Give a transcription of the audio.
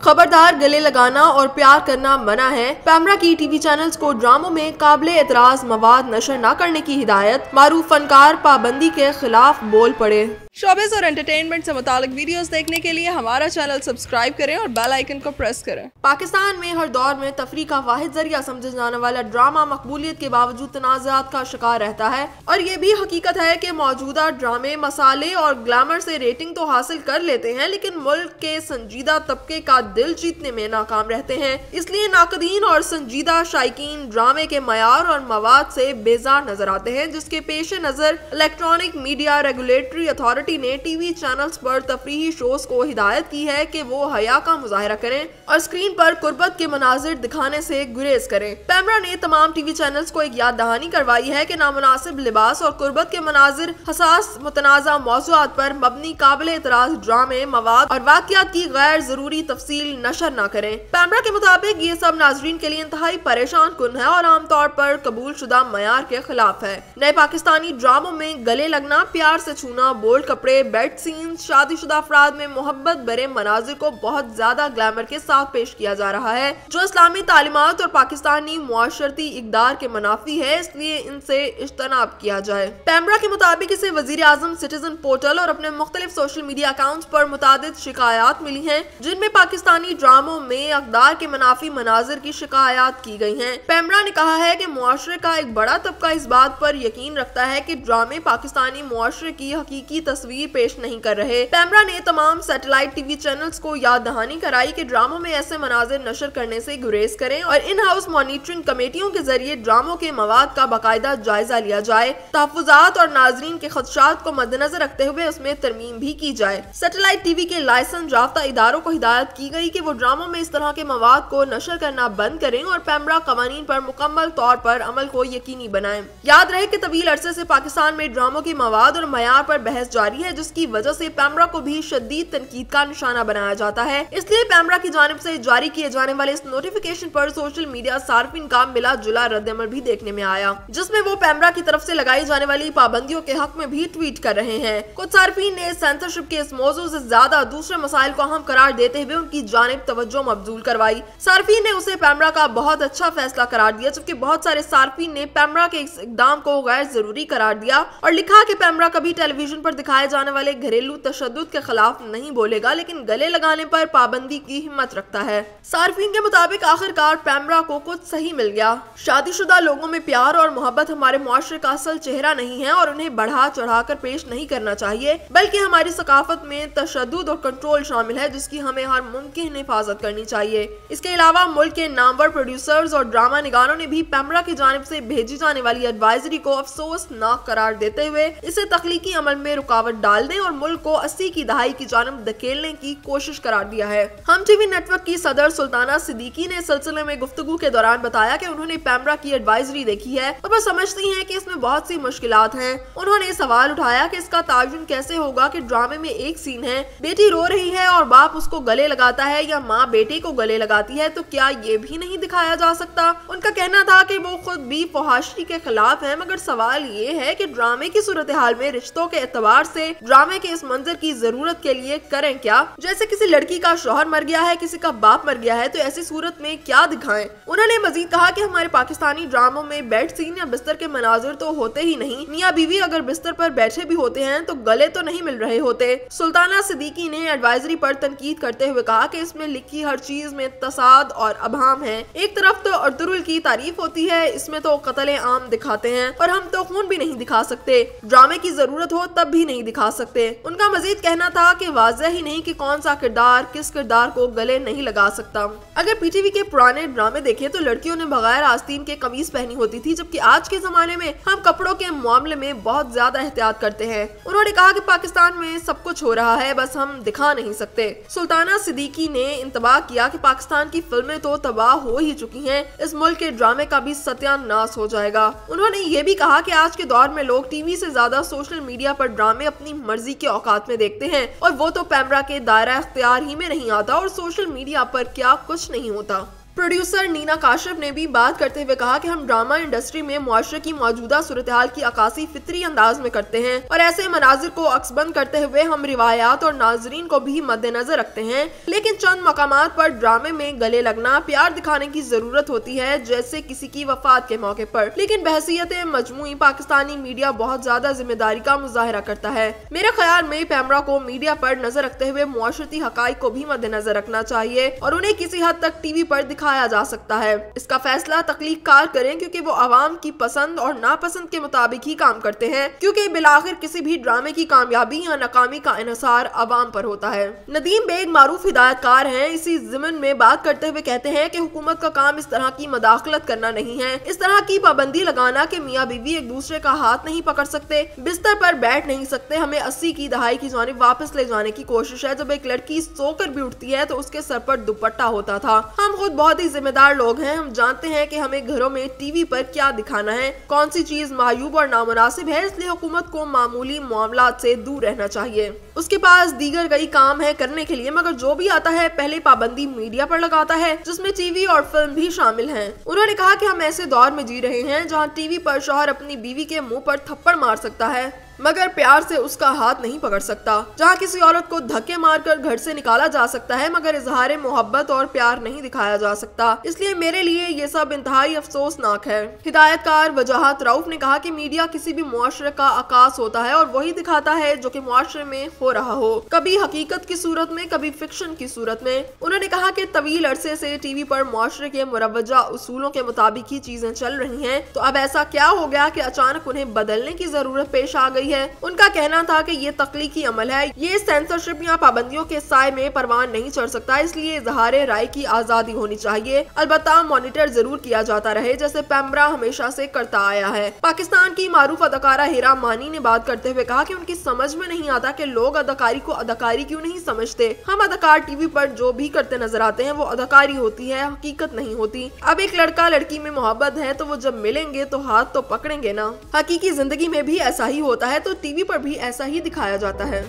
खबरदार, गले लगाना और प्यार करना मना है। पैमरा की टीवी चैनल्स को ड्रामों में काबिले एतराज मवाद नशर न करने की हिदायत। मारूफ फनकार पाबंदी के खिलाफ बोल पड़े। शोबिज़ और एंटरटेनमेंट से मुतालिक वीडियोस देखने के लिए हमारा चैनल सब्सक्राइब करें और बेल आइकन को प्रेस करें। पाकिस्तान में हर दौर में तफरीह का वाहिद जरिया समझे जाने वाला ड्रामा मकबूलियत के बावजूद तनाज़ात का शिकार रहता है, और ये भी हकीकत है कि मौजूदा ड्रामे मसाले और ग्लैमर से रेटिंग तो हासिल कर लेते हैं, लेकिन मुल्क के संजीदा तबके का दिल जीतने में नाकाम रहते हैं। इसलिए नाकदीन और संजीदा शायकीन ड्रामे के मयार और मवाद से बेजार नजर आते हैं, जिसके पेश नजर इलेक्ट्रॉनिक मीडिया रेगुलेटरी अथॉरिटी ने टीवी चैनल्स पर तफरीही शोज को हिदायत की है कि वो हया का मुजाहरा करें और स्क्रीन पर कुर्बत के मनाजिर दिखाने से गुरेज करें। पैमरा ने तमाम टीवी चैनल्स को एक याद दहानी करवाई है कि नामुनासिब लिबास और कुर्बत के मनाजिर, हसास मुतनाज़ा मौज़ूआत पर मबनी काबिले एतराज ड्रामे, मवाद और वाक़ियात की गैर जरूरी तफसील नशर न करें। पैमरा के मुताबिक ये सब नाजरीन के लिए इंतहाई परेशान कुन है और आमतौर पर कबूल शुदा मयार के खिलाफ है। नए पाकिस्तानी ड्रामों में गले लगना, प्यार से छूना, बोल्ड कपड़े, बेड सीन, शादीशुदा अफराद में मोहब्बत भरे मनाजिर को बहुत ज्यादा ग्लैमर के साथ पेश किया जा रहा है, जो इस्लामी तालीमात और पाकिस्तानी मुआशरती इक़दार के मुनाफी है, इसलिए इनसे इज्तनाब किया जाए। पैमरा के मुताबिक इसे वजीर आजम सिटीजन पोर्टल और अपने मुख्तलिफ सोशल मीडिया अकाउंट्स पर मुतादिद शिकायत मिली हैं, जिनमें पाकिस्तानी ड्रामों में इक़दार के मुनाफी मनाजिर की शिकायत की गई हैं। पैमरा ने कहा है कि मुआशरे का एक बड़ा तबका इस बात पर यकीन रखता है कि ड्रामे पाकिस्तानी मुआशरे की हकीकी तस्वीर पेश नहीं कर रहे। पैमरा ने तमाम सैटेलाइट टीवी चैनल्स को याद दहानी कराई कि ड्रामों में ऐसे मनाजिर नशर करने से गुरेज करें और इन हाउस मॉनिटरिंग कमेटियों के जरिए ड्रामों के मवाद का बाकायदा जायजा लिया जाए। तहफ़्फ़ुज़ात और नाजरीन के खदशात को मद्देनजर रखते हुए उसमें तरमीम भी की जाए। सैटेलाइट टीवी के लाइसेंस याफ्ता इदारों को हिदायत की गई कि वो ड्रामों में इस तरह के मवाद को नशर करना बंद करें और पैमरा कवानीन पर मुकम्मल तौर पर अमल को यकीनी बनाएं। याद रहे कि तवील अरसे से पाकिस्तान में ड्रामों की मवाद और मयार पर बहस जारी है, जिसकी वजह से पैमरा को भी शदीद तनकीद का निशाना बनाया जाता है। इसलिए पैमरा की जानिब से जारी किए जाने वाले इस नोटिफिकेशन पर सोशल मीडिया सार्फिन का मिला जुला रद्दअमल भी देखने में आया, जिसमें वो पैमरा की तरफ से लगाई जाने वाली पाबंदियों के हक में भी ट्वीट कर रहे हैं। कुछ सार्फिन ने सेंसरशिप के इस मौजू से ज्यादा दूसरे मसाइल को अहम करार देते हुए उनकी जानिब तवज्जो मबजूल करवाई। सार्फिन ने उसे पैमरा का बहुत अच्छा फैसला करार दिया, जबकि बहुत सारे सार्फिन ने पैमरा के इस इकदाम को गैर जरूरी करार दिया और लिखा कि पैमरा कभी टेलीविजन पर दिखाए जाने वाले घरेलू तशद्दुद के खिलाफ नहीं बोलेगा, लेकिन गले लगाने पर पाबंदी की हिम्मत रखता है। सार्फिन के मुताबिक आखिरकार पैमरा को कुछ सही मिल गया। शादीशुदा लोगों में प्यार और मोहब्बत हमारे मुआशरे का असल चेहरा नहीं है और उन्हें बढ़ा चढ़ाकर पेश नहीं करना चाहिए, बल्कि हमारी सकाफत में तशद्दुद और कंट्रोल शामिल है, जिसकी हमें हर मुमकिन हिफाजत करनी चाहिए। इसके अलावा मुल्क के नामवर प्रोड्यूसर्स और ड्रामा निगारों ने भी पैमरा की जानिब से भेजी जाने वाली एडवाइजरी को अफसोसनाक करार देते हुए इसे तख्लीकी अमल में रुकावट डालने और मुल्क को 80 की दहाई की जानिब धकेलने की कोशिश करार दिया है। हम टीवी नेटवर्क की सदर सुल्ताना सिद्दीकी ने इस सिलसिले में गुफ्तगू के दौरान बताया कि उन्होंने पैमरा की एडवाइजरी देखी है और वह समझती हैं कि इसमें बहुत सी मुश्किलात हैं। उन्होंने सवाल उठाया कि इसका तायुन कैसे होगा कि ड्रामे में एक सीन है, बेटी रो रही है और बाप उसको गले लगाता है या माँ बेटे को गले लगाती है, तो क्या ये भी नहीं दिखाया जा सकता? उनका कहना था कि वो खुद भी फहाशी के खिलाफ है, मगर सवाल ये है कि ड्रामे की सूरत हाल में रिश्तों के एतबार से ड्रामे के इस मंजर की जरूरत के लिए करें क्या? जैसे किसी लड़की का शौहर मर गया है, किसी का बाप मर गया है, तो ऐसी सूरत में क्या दिखाएं? उन्होंने मजीद कहा कि हमारे पाकिस्तानी ड्रामों में बेड सीन या बिस्तर के मनाजिर तो होते ही नहीं, मियाँ बीवी अगर बिस्तर पर बैठे भी होते हैं तो गले तो नहीं मिल रहे होते। सुल्ताना सिद्दीकी ने एडवाइजरी पर तनकीद करते हुए कहा कि इसमें लिखी हर चीज में तसाद और अभाम है। एक तरफ तो अर्तुगरुल की तारीफ होती है, इसमें तो कत्ले आम दिखाते हैं और हम तो खून भी नहीं दिखा सकते, ड्रामे की जरूरत हो तब भी नहीं दिखा सकते। उनका मजीद कहना था कि वाज़ेह ही नहीं कि कौन सा किरदार किस किरदार को गले नहीं लगा सकता। अगर पीटीवी के पुराने ड्रामे देखें तो लड़कियों ने बगैर आस्तीन के कमीज पहनी होती थी, जबकि आज के जमाने में हम कपड़ों के मामले में बहुत ज्यादा एहतियात करते हैं। उन्होंने कहा कि पाकिस्तान में सब कुछ हो रहा है, बस हम दिखा नहीं सकते। सुल्ताना सिद्दीकी ने इंतबाह किया कि पाकिस्तान की फिल्में तो तबाह हो ही चुकी हैं, इस मुल्क के ड्रामे का भी सत्यानाश हो जाएगा। उन्होंने ये भी कहा कि आज के दौर में लोग टीवी से ज्यादा सोशल मीडिया पर ड्रामे अपनी मर्जी के औकात में देखते हैं और वो तो पैमरा के दायरा इख्तियार ही में नहीं आता और सोशल मीडिया पर क्या कुछ नहीं होता। प्रोड्यूसर नीना काशिफ ने भी बात करते हुए कहा कि हम ड्रामा इंडस्ट्री में मुआशरे की मौजूदा सूरत-ए-हाल की अक्कासी फितरी अंदाज में करते हैं और ऐसे मनाजिर को अक्सबंद करते हुए हम रिवायात और नाजरीन को भी मद्देनजर रखते हैं, लेकिन चंद मकामात पर ड्रामे में गले लगना, प्यार दिखाने की जरूरत होती है, जैसे किसी की वफात के मौके पर। लेकिन बहसियत मजमूई पाकिस्तानी मीडिया बहुत ज्यादा जिम्मेदारी का मुजाहरा करता है। मेरे ख्याल में पैमरा को मीडिया पर नजर रखते हुए मुआशरती हकाइक को भी मद्देनजर रखना चाहिए और उन्हें किसी हद तक टीवी पर दिखाया जा सकता है। इसका फैसला तख्लीककार करें, क्योंकि वो आवाम की पसंद और नापसंद के मुताबिक ही काम करते हैं, क्योंकि बिलाखिर किसी भी ड्रामे की कामयाबी या नाकामी का इन्हिसार आवाम पर होता है। नदीम बेग मारूफ हिदायतकार हैं। इसी ज़िमन में बात करते हुए कहते हैं कि हुकूमत का काम इस तरह की मदाखलत करना नहीं है, इस तरह की पाबंदी लगाना कि मियाँ बीवी एक दूसरे का हाथ नहीं पकड़ सकते, बिस्तर पर बैठ नहीं सकते। हमें 80 की दहाई की जानिब वापस ले जाने की कोशिश है। जब एक लड़की सोकर भी उठती है तो उसके सर पर दुपट्टा होता था। हम खुद बहुत ही जिम्मेदार लोग हैं। हम जानते हैं कि हमें घरों में टीवी पर क्या दिखाना है, कौन सी चीज मायूब और नामुनासिब है, इसलिए हुकूमत को मामूली मामलात से दूर रहना चाहिए। उसके पास दीगर कई काम है करने के लिए, मगर जो भी आता है पहले पाबंदी मीडिया पर लगाता है, जिसमें टीवी और फिल्म भी शामिल हैं। उन्होंने कहा कि हम ऐसे दौर में जी रहे हैं जहां टीवी पर शौहर अपनी बीवी के मुंह पर थप्पड़ मार सकता है मगर प्यार से उसका हाथ नहीं पकड़ सकता, जहाँ किसी औरत को धक्के मारकर घर से निकाला जा सकता है मगर इजहार मोहब्बत और प्यार नहीं दिखाया जा सकता। इसलिए मेरे लिए ये सब इंतहाई अफसोसनाक है। हिदायतकार वजाहत रऊफ ने कहा कि मीडिया किसी भी मुआशरे का आकाश होता है और वही दिखाता है जो कि मुआशरे में हो रहा हो, कभी हकीकत की सूरत में, कभी फिक्शन की सूरत में। उन्होंने कहा कि तवील अरसे से टीवी पर मुआशरे के मुरवजा उसूलों के मुताबिक ही चीजें चल रही हैं, तो अब ऐसा क्या हो गया कि अचानक उन्हें बदलने की जरूरत पेश आ गई है। उनका कहना था कि ये तख्लीकी अमल है, ये सेंसरशिप या पाबंदियों के साए में परवान नहीं चढ़ सकता, इसलिए इजहार राय की आजादी होनी चाहिए, अलबत्ता मॉनिटर जरूर किया जाता रहे, जैसे पैमरा हमेशा से करता आया है। पाकिस्तान की मारूफ अदाकारा हीरा मानी ने बात करते हुए कहा कि उनकी समझ में नहीं आता कि लोग अदाकारी को अदाकारी क्यों नहीं समझते। हम अदाकार टीवी पर जो भी करते नजर आते हैं वो अदाकारी होती है, हकीकत नहीं होती। अब एक लड़का लड़की में मोहब्बत है तो वो जब मिलेंगे तो हाथ तो पकड़ेंगे ना। हकीकी जिंदगी में भी ऐसा ही होता है, तो टीवी पर भी ऐसा ही दिखाया जाता है।